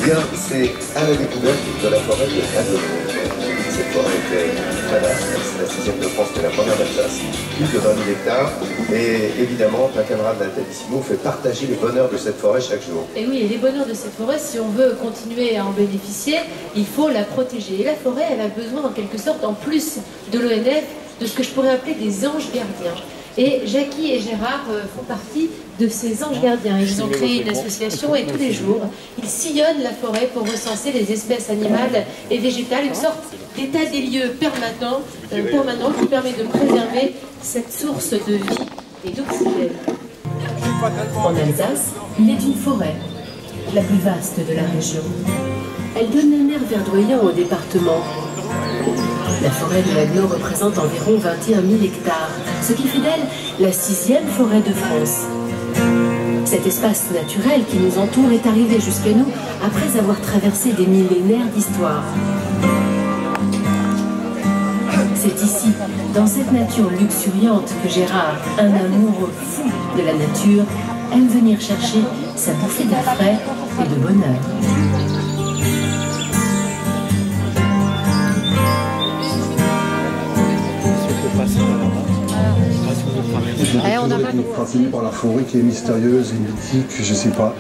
bien, c'est à la découverte de la forêt de Haguenau. Cette forêt était très vaste, c'est la 6e de France, mais la première d'Alsace, plus de 20 000 hectares. Et évidemment, ta camarade Natalissimo fait partager les bonheurs de cette forêt chaque jour. Et oui, et les bonheurs de cette forêt, si on veut continuer à en bénéficier, il faut la protéger. Et la forêt, elle a besoin en quelque sorte, en plus de l'ONF, de ce que je pourrais appeler des anges gardiens. Et Jackie et Gérard font partie de ces anges gardiens. Ils ont créé une association et tous les jours, ils sillonnent la forêt pour recenser les espèces animales et végétales, une sorte d'état des lieux permanent qui permet de préserver cette source de vie et d'oxygène. En Alsace, il est une forêt, la plus vaste de la région. Elle donne un air verdoyant au département. La forêt de Haguenau représente environ 21 000 hectares, ce qui fait d'elle la 6e forêt de France. Cet espace naturel qui nous entoure est arrivé jusqu'à nous après avoir traversé des millénaires d'histoire. C'est ici, dans cette nature luxuriante, que Gérard, un amoureux fou de la nature, aime venir chercher sa bouffée d'air frais et de bonheur. On a fasciné par la forêt qui est mystérieuse et mythique, je sais pas.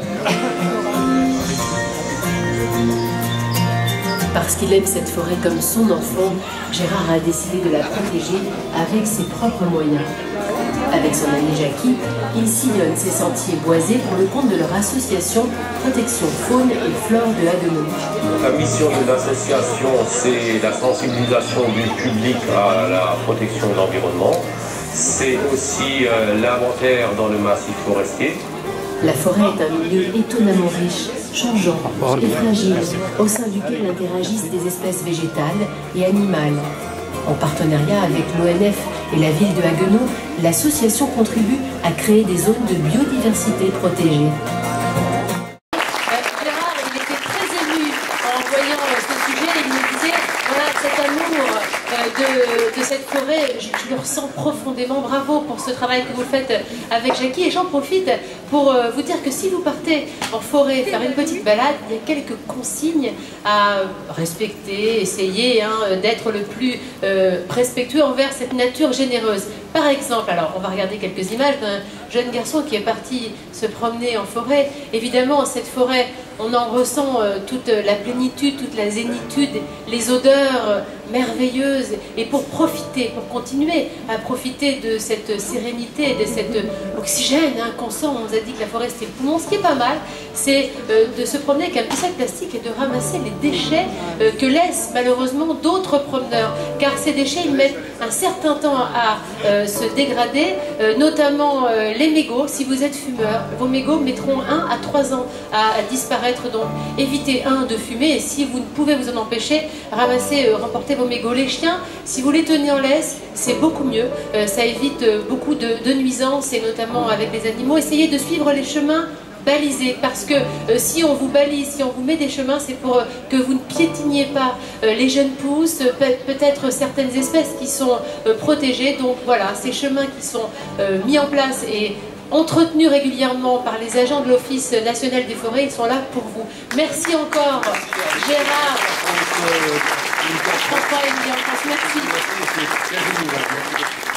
Parce qu'il aime cette forêt comme son enfant, Gérard a décidé de la protéger avec ses propres moyens. Avec son ami Jackie, il sillonne ses sentiers boisés pour le compte de leur association Protection Faune et Flore de Haguenau. La mission de l'association, c'est la sensibilisation du public à la protection de l'environnement. C'est aussi l'inventaire dans le massif forestier. La forêt est un milieu étonnamment riche, changeant et fragile, au sein duquel interagissent des espèces végétales et animales. En partenariat avec l'ONF et la ville de Haguenau, l'association contribue à créer des zones de biodiversité protégées. Gérard, il était très ému en voyant ce sujet. Il me disait, voilà, cet amour de cette forêt, je le ressens profondément. Bravo pour ce travail que vous faites avec Jackie. Et j'en profite pour vous dire que si vous partez en forêt faire une petite balade, il y a quelques consignes à respecter, essayer d'être le plus respectueux envers cette nature généreuse. Par exemple, alors on va regarder quelques images d'un jeune garçon qui est parti se promener en forêt. Évidemment, cette forêt, on en ressent toute la plénitude, toute la zénitude, les odeurs merveilleuses. Et pour profiter, pour continuer à profiter de cette sérénité, de cet oxygène qu'on sent, on nous a dit que la forêt c'était le poumon, ce qui est pas mal, c'est de se promener avec un petit sac plastique et de ramasser les déchets que laissent malheureusement d'autres promeneurs. Car ces déchets, ils mettent un certain temps à se dégrader, notamment les mégots. Si vous êtes fumeur, vos mégots mettront 1 à 3 ans à disparaître. Donc évitez de fumer, et si vous ne pouvez vous en empêcher, ramassez, remportez vos mégots. Les chiens, si vous les tenez en laisse, c'est beaucoup mieux, ça évite beaucoup de nuisances, et notamment avec les animaux. Essayez de suivre les chemins balisés, parce que si on vous balise, si on vous met des chemins, c'est pour que vous ne piétiniez pas les jeunes pousses, peut-être certaines espèces qui sont protégées. Donc voilà, ces chemins qui sont mis en place et entretenus régulièrement par les agents de l'Office national des forêts, ils sont là pour vous. Merci encore Gérard, François et Emilie en France, merci.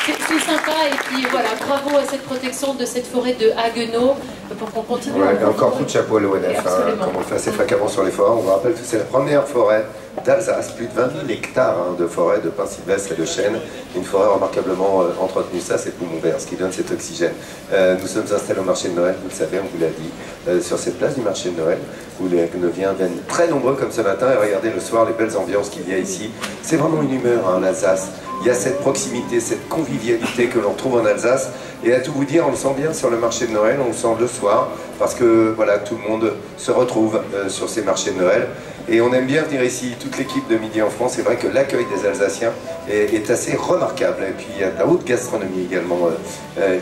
C'est sympa, et puis voilà, bravo à cette protection de cette forêt de Haguenau pour qu'on continue. Ouais, encore coup de chapeau à l'ONF, comme on le fait assez fréquemment sur les forêts. On vous rappelle que c'est la première forêt d'Alsace, plus de 20 000 hectares de forêt de pins sylvestres et de chênes. Une forêt remarquablement entretenue, ça c'est poumon vert, ce qui donne cet oxygène. Nous sommes installés au marché de Noël, vous le savez, on vous l'a dit, sur cette place du marché de Noël, où les Haguenoviens viennent très nombreux comme ce matin, et regardez le soir les belles ambiances qu'il y a ici. C'est vraiment une humeur en Alsace. Il y a cette proximité, cette convivialité que l'on trouve en Alsace. Et à tout vous dire, on le sent bien sur le marché de Noël, on le sent le soir, parce que voilà, tout le monde se retrouve sur ces marchés de Noël. Et on aime bien venir ici, toute l'équipe de Midi en France. C'est vrai que l'accueil des Alsaciens est assez remarquable. Et puis il y a de la haute gastronomie également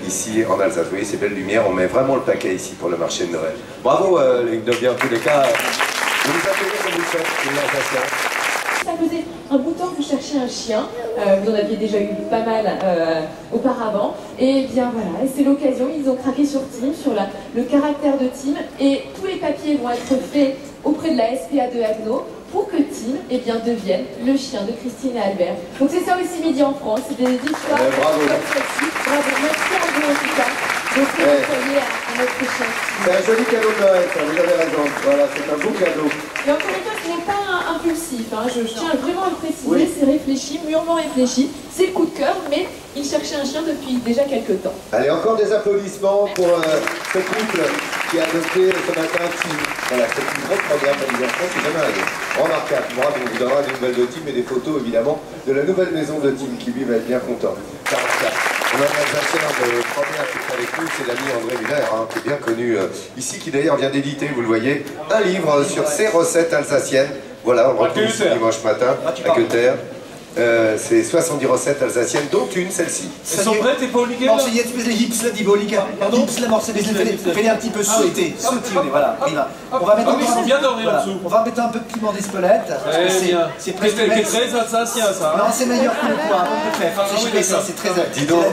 ici en Alsace. Vous voyez ces belles lumières, on met vraiment le paquet ici pour le marché de Noël. Bravo les Haguenoviens, en tous les cas. Vous nous appelez comme vous le faites, les Alsaciens. Ça faisait un bout de temps que vous cherchiez un chien, vous en aviez déjà eu pas mal auparavant, et bien voilà, et c'est l'occasion, ils ont craqué sur Tim, sur le caractère de Tim, et tous les papiers vont être faits auprès de la SPA de Haguenau pour que Tim devienne le chien de Christine et Albert. Donc c'est ça aussi Midi en France, c'est des histoires bravo. comme celle-ci. Bravo, merci à vous en tout cas. Donc vous employez à notre chien. C'est un joli cadeau de Noël, ça, vous avez raison. Voilà, c'est un beau cadeau. Mais encore une fois, ce n'est pas impulsif, hein. Je tiens vraiment à le préciser, c'est réfléchi, mûrement réfléchi. C'est le coup de cœur, mais il cherchait un chien depuis déjà quelques temps. Allez, encore des applaudissements pour ce couple qui a adopté ce matin Tim. Voilà, c'est une grosse première réalisation, c'est jamais arrivé. Remarquable, bravo, on vous donnera des nouvelles de Tim et des photos évidemment de la nouvelle maison de Tim qui lui va être bien content. On a un Alsacien de première qui est avec nous, c'est l'ami André Muller, qui est bien connu ici, qui d'ailleurs vient d'éditer, vous le voyez, un livre sur ses recettes alsaciennes. Voilà, on le retrouve ce dimanche matin à Queuter. C'est 70 recettes alsaciennes, dont une, celle-ci. Elles sont prêtes, t'es pas obligé là? C'est jetzt les hips, là, die Bolliger. Pardon? Hips, la morceau, fais-les un petit peu sauter, voilà. On va mettre ils sont bien dorés en dessous. On va mettre un peu de piment d'Espelette. C'est presque très alsacien, ça. Non, c'est meilleur que le poids, un peu de fait. C'est très Dis donc,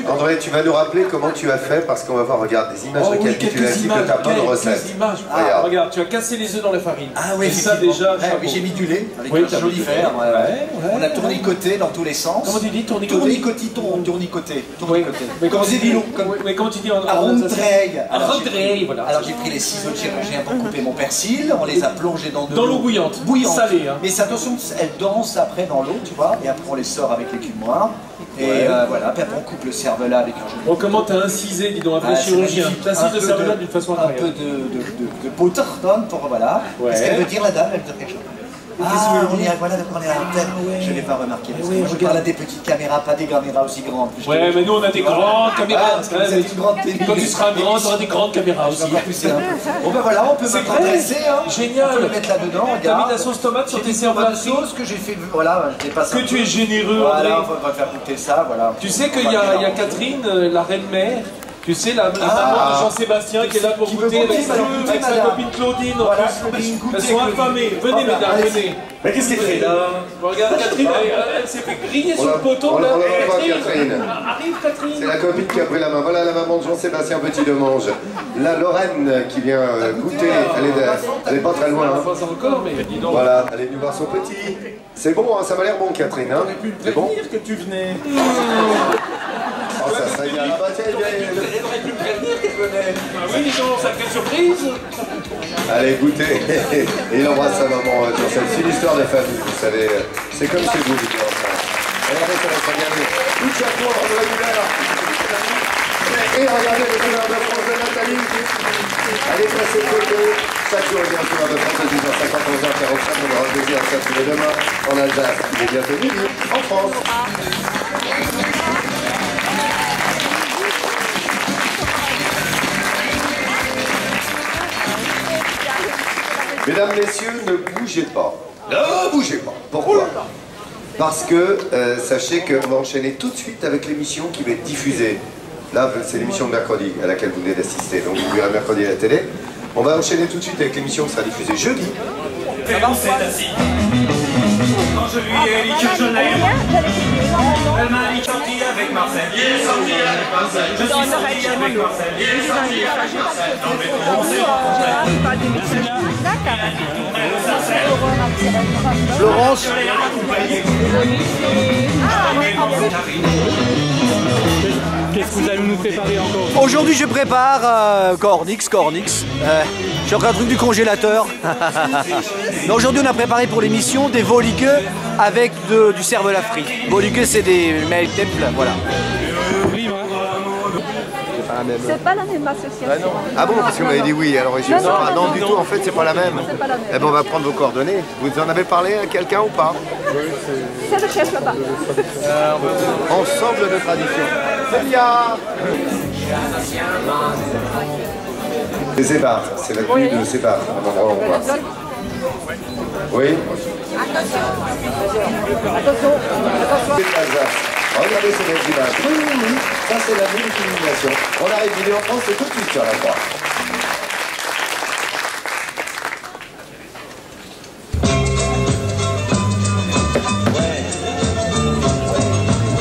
André, tu vas nous rappeler comment tu as fait, parce qu'on va voir, regarde, des images récapitulatives de ta bonne recette. Regarde, tu as cassé les œufs dans la farine. Ah oui, ça déjà. Oui, j'ai mis du lait avec un joli fer. On a tournicoté dans tous les sens. Comment tu dis tournicoté? Tournicoté. Mais comment tu dis en Rondreille. Voilà. Alors j'ai pris les ciseaux de chirurgien pour couper mon persil, on les a plongés dans de l'eau bouillante, salée. Hein. Mais attention, elles dansent après dans l'eau, tu vois, et après on les sort avec l'écume noire. Et voilà, puis après on coupe le cervelas avec un joli. Bon, comment t'as incisé, dis donc, un vrai chirurgien? T'incises le cervelas d'une façon incroyable. Un peu de butter pour voilà. Qu'est-ce qu'elle veut dire la dame? Elle veut dire quelque chose. On est à l'antenne. Je n'ai pas remarqué. Parce que moi, je parle à des petites caméras, pas des caméras aussi grandes. Ouais, mais nous on a des grandes caméras. Quand tu seras grand, tu auras des grandes caméras aussi. Bon ben voilà, on peut mettre dresser. Génial. On peut le mettre là-dedans. T'as mis de la sauce tomate sur tes cervelas. Sauce que j'ai fait. Voilà, je dépasse. Que tu es généreux. Voilà, on va faire goûter ça. Voilà. Tu sais qu'il y a Catherine, la reine-mère. Tu sais, la maman de Jean-Sébastien qui est là pour goûter avec sa copine Claudine. Elles sont affamées. Venez, mesdames, venez. Mais qu'est-ce qu'elle fait là? Regarde, Catherine, elle s'est fait griller sur le poteau. Catherine. Arrive, Catherine. C'est la copine qui a pris la main. Voilà la maman de Jean-Sébastien Petit-Demange. La Lorraine qui vient goûter. Elle est pas très loin. Pas encore, mais dis donc. Voilà, elle est venue voir son petit. C'est bon, ça m'a l'air bon, Catherine. On aurait pu me prévenir que tu venais. Oh, ça y est, là-bas, tiens, elle aurait pu me prévenir qu'elle venait. Ah oui, dis donc, sacrée surprise. Allez, goûtez. Et il embrasse sa maman. C'est une histoire de famille, vous savez. C'est comme chez vous, les enfants. Regardez, ça va se regarder. Tout chapeau, André Muller. Et regardez le couleur de France de Nathalie. Allez, passez le côté. Chaque jour, bien sûr, de France de 10h50, 11h45. On aura le plaisir de s'appeler demain en Alsace. Il est bientôt midi en France. Mesdames, messieurs, ne bougez pas. Ne bougez pas. Pourquoi? Parce que sachez qu'on va enchaîner tout de suite avec l'émission qui va être diffusée. Là, c'est l'émission de mercredi à laquelle vous venez d'assister. Donc vous verrez mercredi à la télé. On va enchaîner tout de suite avec l'émission qui sera diffusée jeudi. Quand je lui ai dit que je l'aime, elle m'a dit sorti avec Marcel. Il est sorti avec Marcel. Je suis sorti avec Marcel. Il est sorti avec Marcel. Dans le métro, on s'est rencontrés. Florence. Qu'est-ce que vous allez nous préparer encore? Aujourd'hui je prépare Cornix. Je suis encore un truc du congélateur. Aujourd'hui on a préparé pour l'émission des voliqueux avec du cervelas frit. Voliqueux c'est des meltemples, voilà. C'est pas la même association. Ah bon, parce que vous m'avez dit oui, alors ici, non du tout, en fait c'est pas la même. Eh ben on va prendre vos coordonnées. Vous en avez parlé à quelqu'un ou pas? C'est le chef là-bas. Ensemble de tradition. C'est bien. Les Zébars, c'est la tenue de Zébars, à l'endroit où on voit. Oui. Attention. Regardez ces belles images. Oui. Ça c'est la multiplication. On arrive vidéo en France, c'est tout de suite sur la croix.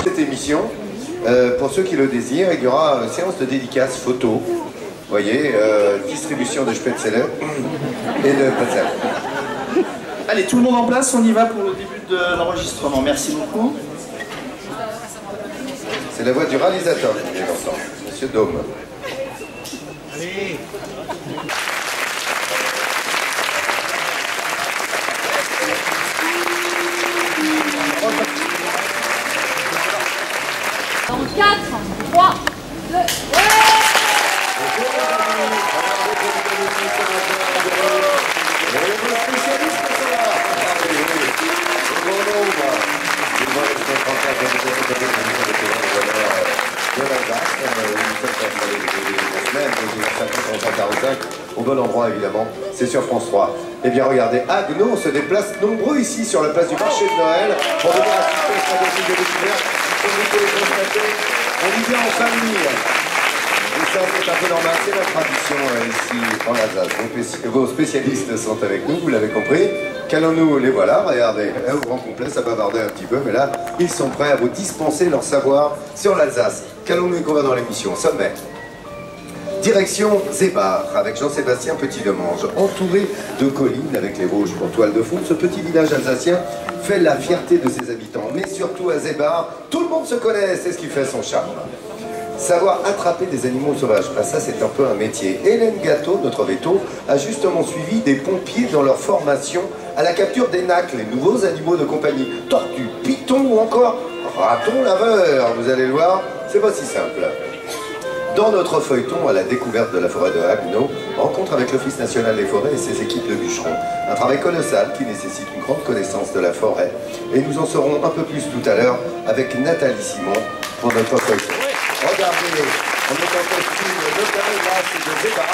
Cette émission, pour ceux qui le désirent, il y aura une séance de dédicace photo voyez, distribution de spätzle et de pretzel. Allez, tout le monde en place, on y va pour le début de l'enregistrement. Merci beaucoup. C'est la voix du réalisateur qui vient d'entendre, Monsieur Dôme. Allez. Dans 4, 3, 2, au bon endroit évidemment, c'est sur France 3. Et bien regardez, Haguenau se déplace nombreux ici sur la place du marché de Noël pour venir assister à cette de découverte. Comme vous pouvez le constater, on y vient en famille. Et ça c'est un peu normal, c'est la tradition ici en Alsace. Vos spécialistes sont avec nous, vous l'avez compris. Qu'allons-nous les voilà, regardez, au grand complet, ça bavardait un petit peu, mais là, ils sont prêts à vous dispenser leur savoir sur l'Alsace. Qu'allons-nous découvrir dans l'émission? Sommet. Direction Zébar, avec Jean-Sébastien Petit-Demange. Entouré de collines avec les Vosges pour toile de fond, ce petit village alsacien fait la fierté de ses habitants. Mais surtout à Zébar, tout le monde se connaît, c'est ce qui fait son charme. Savoir attraper des animaux sauvages, ben ça c'est un peu un métier. Hélène Gâteau, notre veto, a justement suivi des pompiers dans leur formation à la capture des nacs, les nouveaux animaux de compagnie. Tortues, pitons ou encore ratons laveurs. Vous allez le voir, c'est pas si simple. Dans notre feuilleton à la découverte de la forêt de Haguenau, rencontre avec l'Office national des forêts et ses équipes de bûcherons. Un travail colossal qui nécessite une grande connaissance de la forêt. Et nous en saurons un peu plus tout à l'heure avec Nathalie Simon pour notre feuilleton. Regardez, on est en costume local, là c'est de Zébar.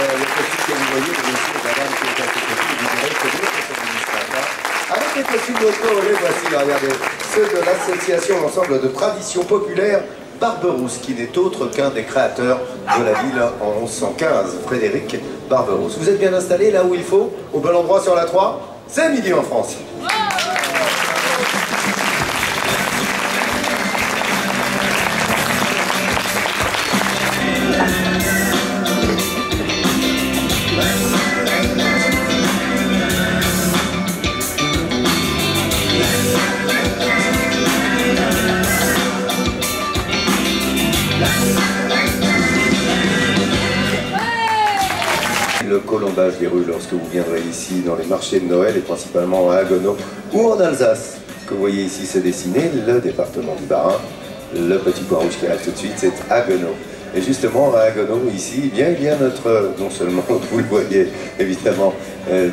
Le costume que vous voyez, bien sûr, madame qui est un peu costume, vous verrez que c'est administrateur. Avec les costumes locaux, les voici, regardez, ceux de l'association L'Ensemble de Traditions Populaires Barberousse, qui n'est autre qu'un des créateurs de la ville en 1115, Frédéric Barberousse. Vous êtes bien installé là où il faut, au bon endroit sur la 3, c'est midi en France. Le colombage des rues lorsque vous viendrez ici dans les marchés de Noël et principalement à Haguenau ou en Alsace. Que vous voyez ici se dessiner, le département du Bas-Rhin, le petit point rouge qui arrive tout de suite, c'est Haguenau. Et justement à Haguenau ici, eh bien, il y a notre, non seulement vous le voyez évidemment,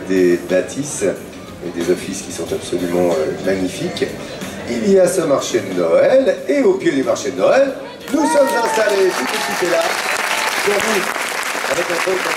des bâtisses et des offices qui sont absolument magnifiques. Il y a ce marché de Noël et au pied du marché de Noël, nous sommes installés, tout est là, pour vous. Avec un peu comme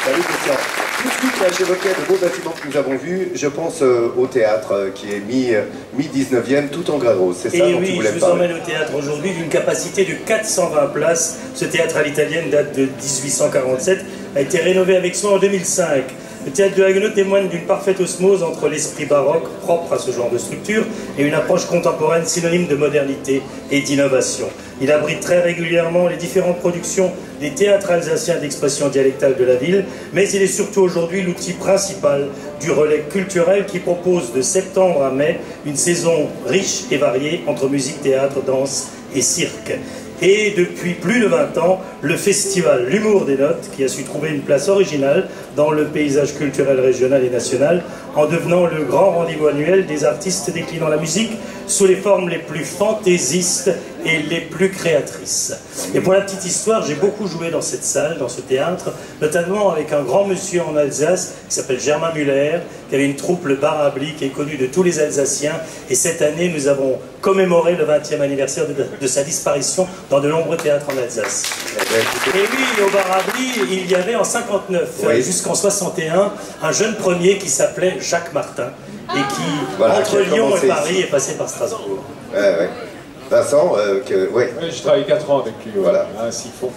Salut Christian. Tout de suite, là, j'évoquais de beaux bâtiments que nous avons vus. Je pense au théâtre qui est mi-19e, tout en grès rose. C'est ça dont tu voulais je vous parler. emmène au théâtre aujourd'hui d'une capacité de 420 places. Ce théâtre à l'italienne date de 1847, a été rénové avec soin en 2005. Le théâtre de Haguenau témoigne d'une parfaite osmose entre l'esprit baroque, propre à ce genre de structure, et une approche contemporaine synonyme de modernité et d'innovation. Il abrite très régulièrement les différentes productions des théâtres alsaciens d'expression dialectale de la ville, mais il est surtout aujourd'hui l'outil principal du relais culturel qui propose de septembre à mai une saison riche et variée entre musique, théâtre, danse et cirque. Et depuis plus de 20 ans, le festival L'Humour des Notes, qui a su trouver une place originale dans le paysage culturel régional et national, en devenant le grand rendez-vous annuel des artistes déclinant la musique sous les formes les plus fantaisistes et les plus créatrices. Et pour la petite histoire, j'ai beaucoup joué dans cette salle, dans ce théâtre, notamment avec un grand monsieur en Alsace qui s'appelle Germain Muller, qui avait une troupe, le Barabli, qui est connu de tous les Alsaciens. Et cette année, nous avons commémoré le 20e anniversaire de sa disparition dans de nombreux théâtres en Alsace. Et oui, au Barabli, il y avait en 59 jusqu'en 61 un jeune premier qui s'appelait Jacques Martin et qui, entre Lyon et Paris, est passé par Strasbourg. Vincent, je travaille 4 ans avec lui, voilà. À Siphon.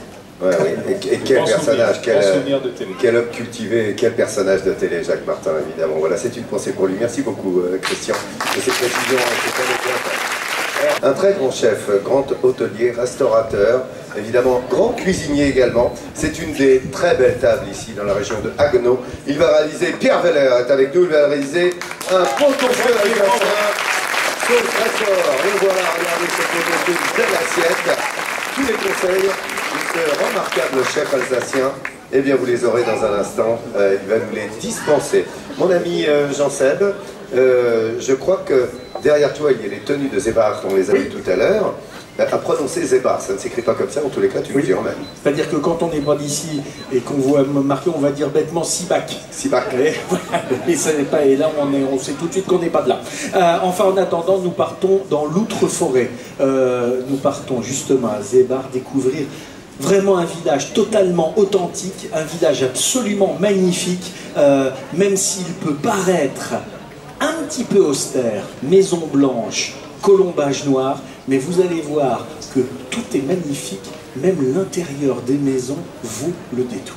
Et quel personnage, quel homme cultivé, quel personnage de télé, Jacques Martin, évidemment. Voilà, c'est une pensée pour lui. Merci beaucoup, Christian, de ces précisions. Un très grand chef, grand hôtelier, restaurateur, évidemment grand cuisinier également. C'est une des très belles tables ici dans la région de Haguenau. Il va réaliser, Pierre Veller est avec nous, il va réaliser un pot-au-feu avec un sauce très fort. Et voilà, regardez ce pot-au-feu, une belle assiette. Tous les conseils de ce remarquable chef alsacien, eh bien vous les aurez dans un instant, il va nous les dispenser. Mon ami Jean-Seb, je crois que derrière toi il y a les tenues de Zébar, on les a vues tout à l'heure. À prononcer Zébar, ça ne s'écrit pas comme ça, en tous les cas tu le dis en même. C'est-à-dire que quand on n'est pas d'ici et qu'on voit marqué, on va dire bêtement Sibac. Sibac. Et ça n'est pas, et là on sait tout de suite qu'on n'est pas de là. Enfin en attendant, nous partons dans l'outre-forêt. Nous partons justement à Zébar découvrir vraiment un village totalement authentique, un village absolument magnifique, même s'il peut paraître un petit peu austère, maison blanche, colombage noir, mais vous allez voir que tout est magnifique, même l'intérieur des maisons vaut le détour.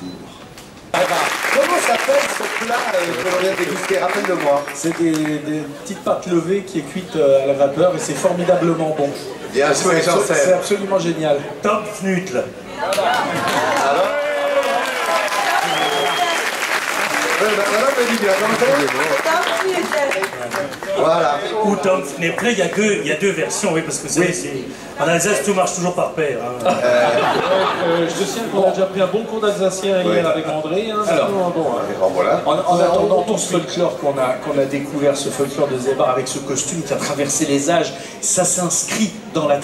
Comment s'appelle ce plat que l'on vient déguster? Rappelle-le-moi. C'est des petites pâtes levées qui est cuite à la vapeur et c'est formidablement bon. Bien joué, Jean-Seb. C'est absolument génial. Top Fnutl. Voilà. Ou Tom Fnutl, il y a deux versions, oui, parce que en Alsace tout marche toujours par paire. Hein. Je te signale qu'on a déjà pris un bon cours d'alsacien hier avec André. Hein, alors, voilà. En attendant tout ce folklore qu'on a découvert, ce folklore de Zébar avec ce costume qui a traversé les âges, ça s'inscrit dans la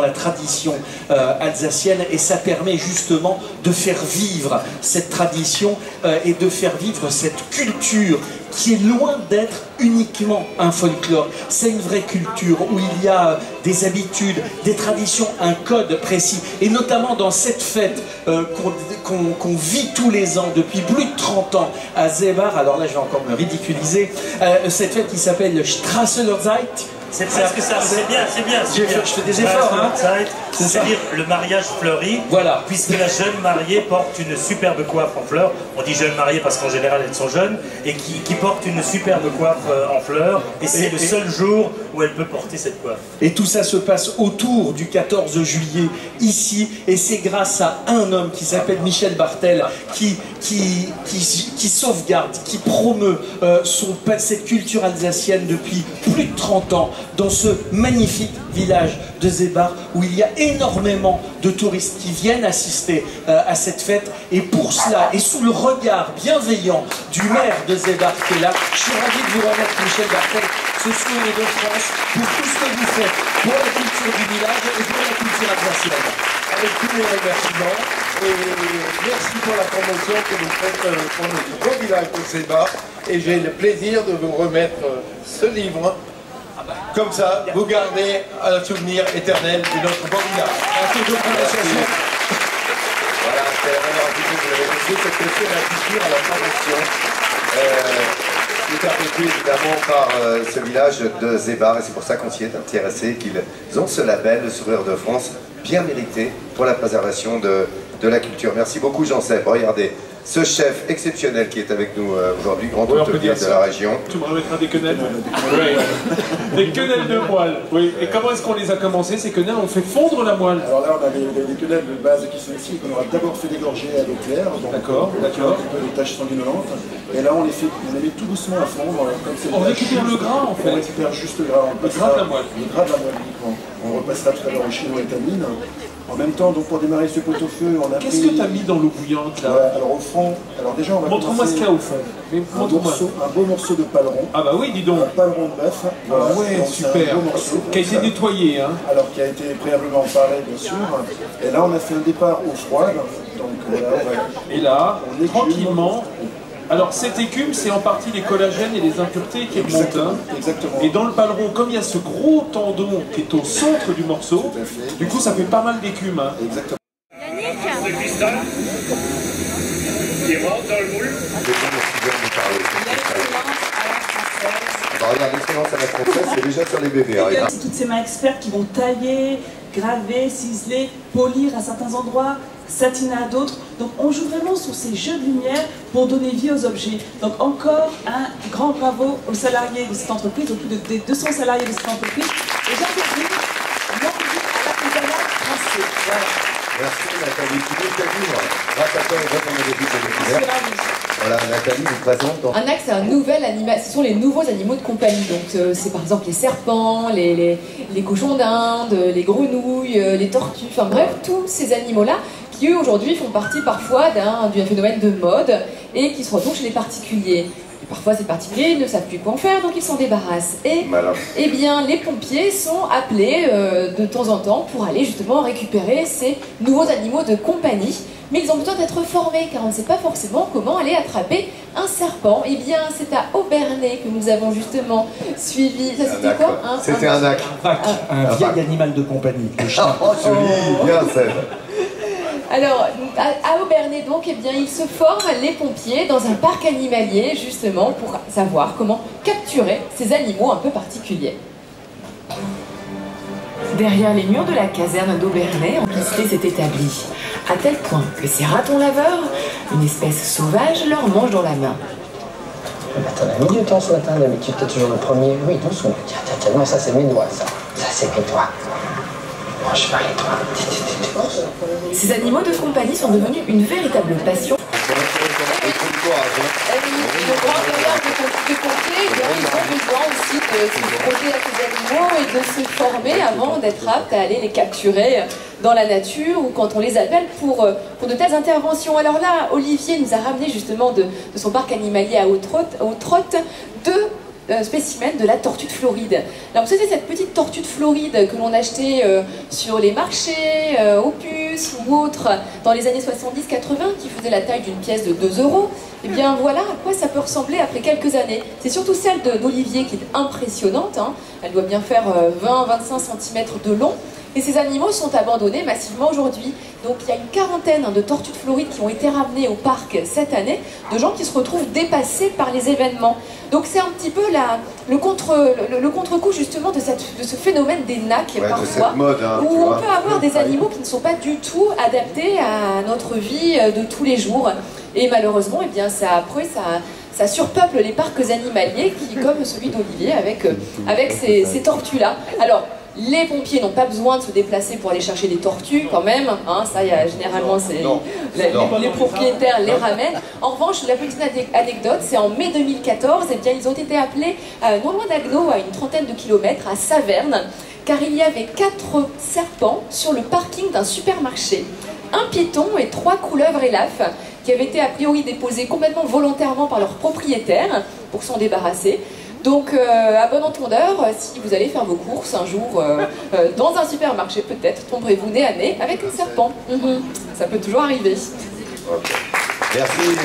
tradition alsacienne et ça permet justement de faire vivre cette tradition et de faire vivre cette culture qui est loin d'être uniquement un folklore. C'est une vraie culture où il y a des habitudes, des traditions, un code précis. Et notamment dans cette fête qu'on vit tous les ans depuis plus de 30 ans à Zébar. Alors là, je vais encore me ridiculiser. Cette fête qui s'appelle le Strassenerzeit. C'est presque ça, c'est bien. Je fais des efforts, hein. C'est-à-dire le mariage fleuri, voilà. Puisque la jeune mariée porte une superbe coiffe en fleurs. On dit jeune mariée parce qu'en général elles sont jeunes, et qui porte une superbe coiffe en fleurs, et c'est le seul jour où elle peut porter cette coiffe. Et tout ça se passe autour du 14 juillet, ici, et c'est grâce à un homme qui s'appelle Michel Bartel, qui sauvegarde, qui promeut cette culture alsacienne depuis plus de 30 ans, dans ce magnifique village de Zébar où il y a énormément de touristes qui viennent assister à cette fête, et pour cela, et sous le regard bienveillant du maire de Zébar qui est là, je suis ravi de vous remettre, Michel Bartel, ce souvenir de France pour tout ce que vous faites pour la culture du village et pour la culture alsacienne. Avec tous mes remerciements, et merci pour la promotion que vous faites pour notre beau village de Zébar, et j'ai le plaisir de vous remettre ce livre. Comme ça, vous gardez un souvenir éternel de notre beau village. Voilà, c'est la meilleure activité que vous avez laissée, cette question de la culture à la formation. Tout apprécié évidemment par ce village de Zébar, et c'est pour ça qu'on s'y est intéressé, qu'ils ont ce label, le Sourire de France, bien mérité pour la préservation de la culture. Merci beaucoup Jean-Seb. Regardez, ce chef exceptionnel qui est avec nous aujourd'hui, grand hôtelier de la région. Tu me remettras des quenelles. Des quenelles de moelle. Oui. Et comment est-ce qu'on les a commencé, ces quenelles? On fait fondre la moelle. Alors là, on a des quenelles de base qui sont ici, qu'on aura d'abord fait dégorger à l'eau claire. D'accord. Un peu les taches sanguinolentes. Et là, on les met tout doucement à fondre. On récupère le gras en fait. On récupère juste le gras. Le gras de la moelle. Le gras de la moelle uniquement. On repassera tout à l'heure au chinoétamine. En même temps, donc pour démarrer ce pot-au-feu, on a pris... Qu'est-ce que tu as mis dans l'eau bouillante là? Ouais, alors au fond, déjà on va montre-moi ce qu'il y a au fond. Un beau morceau de paleron. Ah bah oui, dis donc. Un paleron de bœuf. Voilà. Ah ouais, super. Qui a été nettoyé, hein. Alors qui a été préalablement paré, bien sûr. Et là, on a fait un départ au froid. Donc et là, tranquillement... Alors cette écume, c'est en partie les collagènes et les impuretés qui remontent. Hein. Exactement. Et dans le paleron, comme il y a ce gros tendon qui est au centre du morceau, du coup ça fait pas mal d'écume. Hein. Exactement. De cristal qui rentre dans le moule. Regarde, l'excellence à la française, c'est déjà sur les bébés. C'est toutes ces mains expertes qui vont tailler, graver, ciseler, polir à certains endroits, satiner à d'autres. Donc on joue vraiment sur ces jeux de lumière pour donner vie aux objets. Donc encore un grand bravo aux salariés de cette entreprise, aux plus de 200 salariés de cette entreprise. Et j'invite Merci Nathalie. Tu peux te dire, grâce à toi, on voit qu'on a des buts de découverte. Voilà, Nathalie vous présente. Un axe, c'est un nouvel animal. Ce sont les nouveaux animaux de compagnie. Donc, c'est par exemple les serpents, les cochons d'Inde, les grenouilles, les tortues. Enfin bref, tous ces animaux-là qui, eux, aujourd'hui, font partie parfois d'un phénomène de mode et qui se retrouvent chez les particuliers. Et parfois, ces particuliers ne savent plus quoi en faire, donc ils s'en débarrassent. Et eh bien, les pompiers sont appelés de temps en temps pour aller justement récupérer ces nouveaux animaux de compagnie. Mais ils ont besoin d'être formés, car on ne sait pas forcément comment aller attraper un serpent. Eh bien, c'est à Aubernais que nous avons justement suivi. Ça, c'était quoi? C'était un ac. Un vieil animal de compagnie. Oh, joli, bien Seb. Alors, à Aubernais, donc, eh bien, ils se forment, les pompiers, dans un parc animalier, justement, pour savoir comment capturer ces animaux un peu particuliers. Derrière les murs de la caserne d'Aubernais, en complicité s'est établie, à tel point que ces ratons laveurs, une espèce sauvage, leur mangent dans la main. T'en as mis du temps ce matin, d'habitude t'es toujours le premier. Oui, doucement. Tiens, non, ça c'est mes doigts, ça. Ça c'est mes doigts. Moi je vais aller toi. Ces animaux de compagnie sont devenus une véritable passion. Le grand bonheur de pompiers, ils ont besoin aussi de se frotter à ces animaux et de se former avant d'être aptes à aller les capturer dans la nature ou quand on les appelle pour de telles interventions. Alors là, Olivier nous a ramené justement de son parc animalier à Haute-Trotte deux spécimens de la tortue de Floride. Alors vous savez, cette petite tortue de Floride que l'on achetait sur les marchés, aux puces ou autres dans les années 70-80 qui faisait la taille d'une pièce de 2 €, et bien voilà à quoi ça peut ressembler après quelques années. C'est surtout celle d'Olivier qui est impressionnante, hein. Elle doit bien faire 20-25 cm de long. Et ces animaux sont abandonnés massivement aujourd'hui. Donc il y a une quarantaine de tortues de Floride qui ont été ramenées au parc cette année, de gens qui se retrouvent dépassés par les événements. Donc c'est un petit peu le contre-coup justement de ce phénomène des nacs parfois, de cette mode, hein, où on peut avoir des animaux qui ne sont pas du tout adaptés à notre vie de tous les jours. Et malheureusement, eh bien, ça surpeuple les parcs animaliers qui, comme celui d'Olivier, avec ces tortues-là. Alors, les pompiers n'ont pas besoin de se déplacer pour aller chercher des tortues quand même, hein, ça généralement les propriétaires les ramènent. En revanche, la petite anecdote, c'est en mai 2014, eh bien, ils ont été appelés non loin d'Agno, à une trentaine de kilomètres, à Saverne, car il y avait 4 serpents sur le parking d'un supermarché. Un python et 3 couleuvres élaphes qui avaient été a priori déposés complètement volontairement par leurs propriétaires pour s'en débarrasser. Donc, à bon entendeur, si vous allez faire vos courses un jour dans un supermarché, peut-être tomberez-vous nez à nez avec un serpent. Ça peut toujours arriver. Okay. Merci Hélène.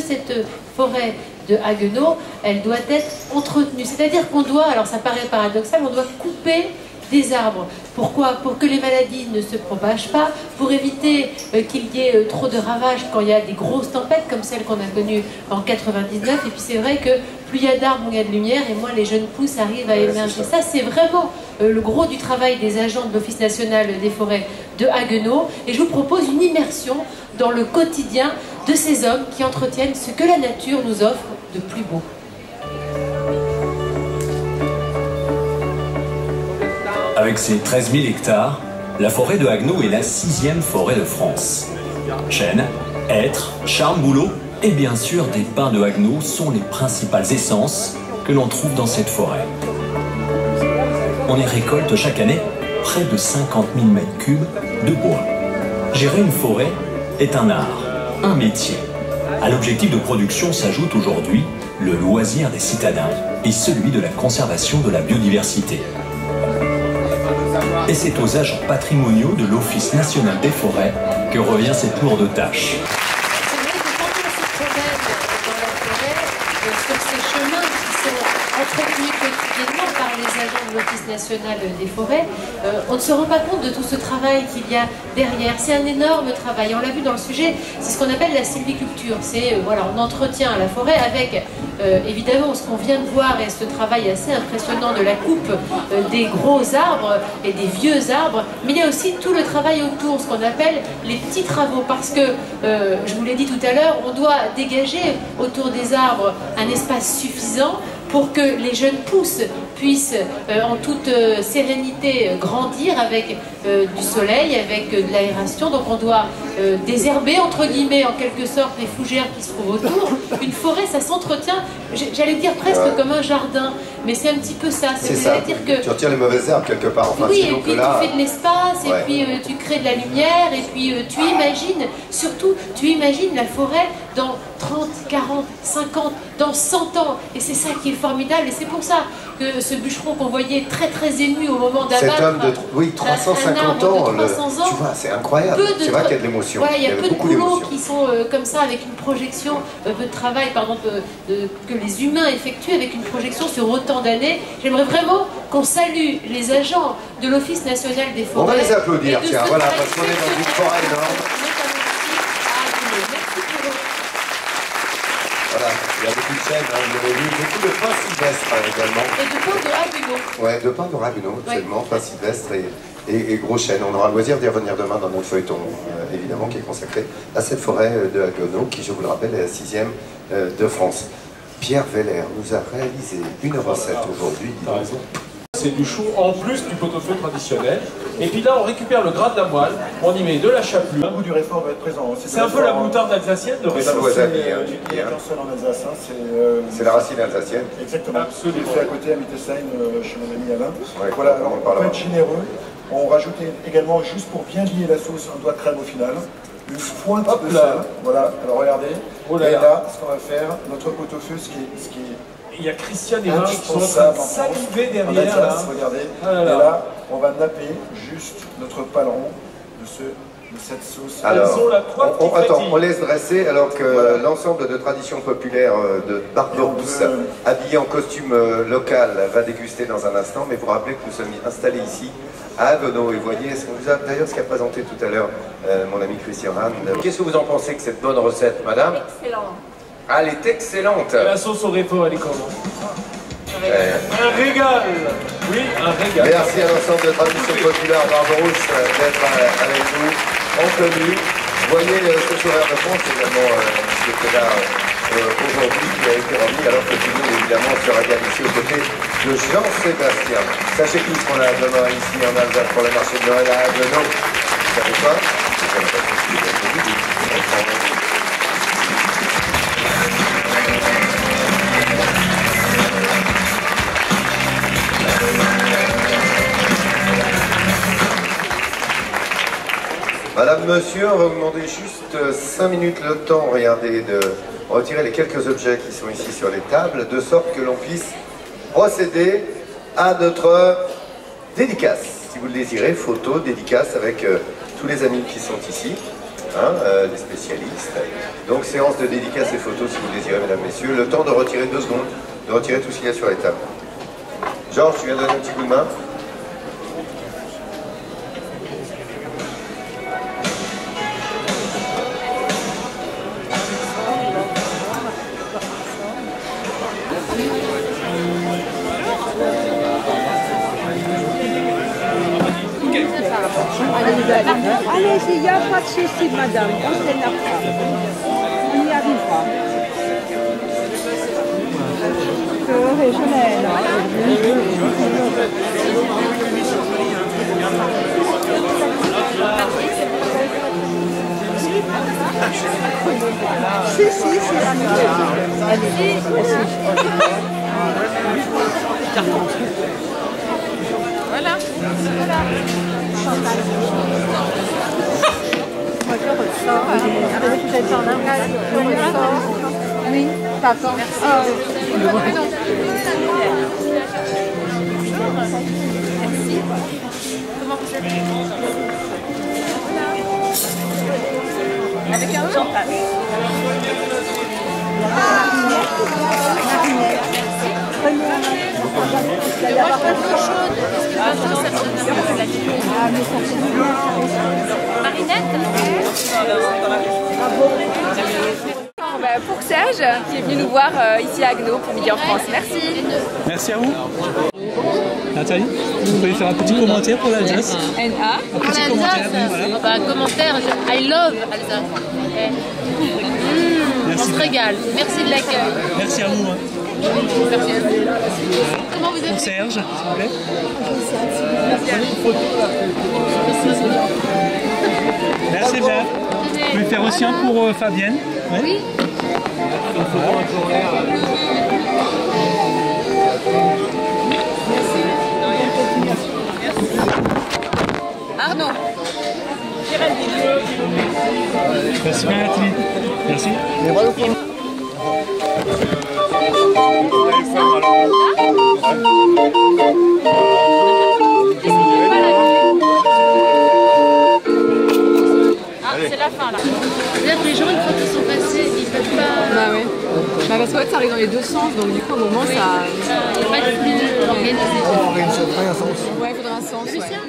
Cette forêt de Haguenau, elle doit être entretenue. C'est-à-dire qu'on doit, alors ça paraît paradoxal, on doit couper des arbres. Pourquoi? Pour que les maladies ne se propagent pas, pour éviter qu'il y ait trop de ravages quand il y a des grosses tempêtes comme celle qu'on a connues en 99. Et puis c'est vrai que plus il y a d'arbres, moins il y a de lumière et moins les jeunes pousses arrivent à émerger. Ça, c'est vraiment le gros du travail des agents de l'Office national des forêts de Haguenau. Et je vous propose une immersion dans le quotidien de ces hommes qui entretiennent ce que la nature nous offre de plus beau. Avec ses 13 000 hectares, la forêt de Haguenau est la 6e forêt de France. Chênes, hêtres, charme-bouleaux et bien sûr des pins de Haguenau sont les principales essences que l'on trouve dans cette forêt. On y récolte chaque année près de 50 000 m3 de bois. Gérer une forêt est un art, un métier. À l'objectif de production s'ajoute aujourd'hui le loisir des citadins et celui de la conservation de la biodiversité. Et c'est aux agents patrimoniaux de l'Office national des forêts que revient cette lourde tâche. C'est vrai que quand on se promène dans la forêt, sur ces chemins qui sont entretenus quotidiennement par les agents de l'Office national des forêts, on ne se rend pas compte de tout ce travail qu'il y a derrière. C'est un énorme travail. On l'a vu dans le sujet, c'est ce qu'on appelle la sylviculture. C'est voilà, on entretient la forêt avec évidemment ce qu'on vient de voir et ce travail assez impressionnant de la coupe des gros arbres et des vieux arbres, mais il y a aussi tout le travail autour, ce qu'on appelle les petits travaux, parce que je vous l'ai dit tout à l'heure, on doit dégager autour des arbres un espace suffisant pour que les jeunes pousses puisse en toute sérénité grandir avec du soleil, avec de l'aération. Donc on doit désherber, entre guillemets, en quelque sorte, les fougères qui se trouvent autour. Une forêt, ça s'entretient, j'allais dire presque comme un jardin, mais c'est un petit peu ça. C'est ça, dire que tu retires les mauvaises herbes quelque part. Enfin, oui, et puis là, tu fais de l'espace, et puis tu crées de la lumière, et puis tu imagines, surtout, tu imagines la forêt dans 30, 40, 50, dans 100 ans. Et c'est ça qui est formidable, et c'est pour ça que ce bûcheron qu'on voyait très très ému au moment d'abattre... Cet homme de 350 ans, tu vois, c'est incroyable. C'est vrai qu'il y a de l'émotion. Ouais, il y a peu de boulots qui sont comme ça, avec une projection, peu de travail, pardon, que les humains effectuent avec une projection sur autant d'années. J'aimerais vraiment qu'on salue les agents de l'Office national des forêts. On va les applaudir, tiens, voilà, parce qu'on est dans une forêt énorme. Voilà, il y a beaucoup de chênes, hein, vous avez vu, beaucoup de pins sylvestres également. Et de pins de Raguenau. Ouais, de pins de Raguenau, absolument, pins sylvestres et gros chênes. On aura le loisir d'y revenir demain dans notre feuilleton, évidemment, qui est consacré à cette forêt de Haguenau, qui, je vous le rappelle, est la 6e de France. Pierre Veller nous a réalisé une recette aujourd'hui. C'est du chou en plus du pot-au-feu traditionnel. Et puis là, on récupère le gras de la moelle, on y met de la chapelure. Le goût du réfort va être présent. C'est un peu la moutarde alsacienne de réfort. Il n'y a qu'un seul en Alsace. C'est la racine alsacienne. Exactement. Absolument. C'est fait à côté à Mittesheim, chez mon ami Alain. Ouais, voilà, alors on peut être généreux. On rajoute également, juste pour bien lier la sauce, un doigt de crème au final. Une pointe de sel. Voilà, alors regardez. Et là, ce qu'on va faire, notre pot-au-feu, ce qui est il y a Christian et Marc qui sont en train de saliver derrière. Alsace, regardez. Et là, on va napper juste notre paleron de cette sauce. Alors, on laisse dresser alors que l'ensemble de traditions populaires de Barberousse, habillés en costume local, va déguster dans un instant. Mais vous rappelez que nous sommes installés ici à Haguenau. Et vous voyez, d'ailleurs ce qu'a présenté tout à l'heure mon ami Christian Hahn. Qu'est-ce que vous en pensez de cette bonne recette, madame? Excellent. Ah, elle est excellente. Et la sauce au réfort, elle est comment? Un régal. Oui, un régal. Merci à l'ensemble de tradition populaire Barberousse d'être avec nous en tenue. Vous voyez ce sourire de France également qui était là aujourd'hui, qui a été remis alors que tout le monde évidemment se régale ici aux côtés de Jean-Sébastien. Sachez tous qu'on a demain ici en Alsace pour le marché de Noël à Haguenau. Vous savez quoi? Madame, monsieur, on va vous demander juste 5 minutes le temps, regardez, de retirer les quelques objets qui sont ici sur les tables, de sorte que l'on puisse procéder à notre dédicace. Si vous le désirez, photo, dédicace avec tous les amis qui sont ici, hein, les spécialistes. Donc séance de dédicace et photos si vous le désirez, mesdames, messieurs. Le temps de retirer 2 secondes, de retirer tout ce qu'il y a sur les tables. Georges, tu viens donner un petit coup de main? Allez-y, il n'y a pas de souci, madame, on s'énerve pas. On y arrivera. Si, c'est la mienne. Allez, voilà. Moi je ressors. Vous êtes en arrière. Je ressors. Oui, d'accord. Merci. Comment vous êtes? Avec un chantage. Marinette. Pour Serge qui est venu nous voir ici à Haguenau pour Midi en France. Merci. Merci à vous. Nathalie, vous pouvez faire un petit commentaire pour l'Alsace? Un petit commentaire, voilà. Un commentaire, I love Alsace. On se régale. Merci de l'accueil. Merci à vous. Comment vous appelez? Serge, s'il vous plaît. Merci bien. Vous pouvez faire aussi un pour Fabienne. Ouais. Oui. Arnaud. Merci bien Nathalie. Merci. Ah, c'est la fin là. C'est-à-dire que les gens, une fois qu'ils sont passés, ils peuvent pas. Bah ouais. Bah parce qu'en fait, ça arrive dans les deux sens, donc du coup, au moment, ça. Il n'y a pas de flux organisé. Ouais, il faudrait un sens. Lucien.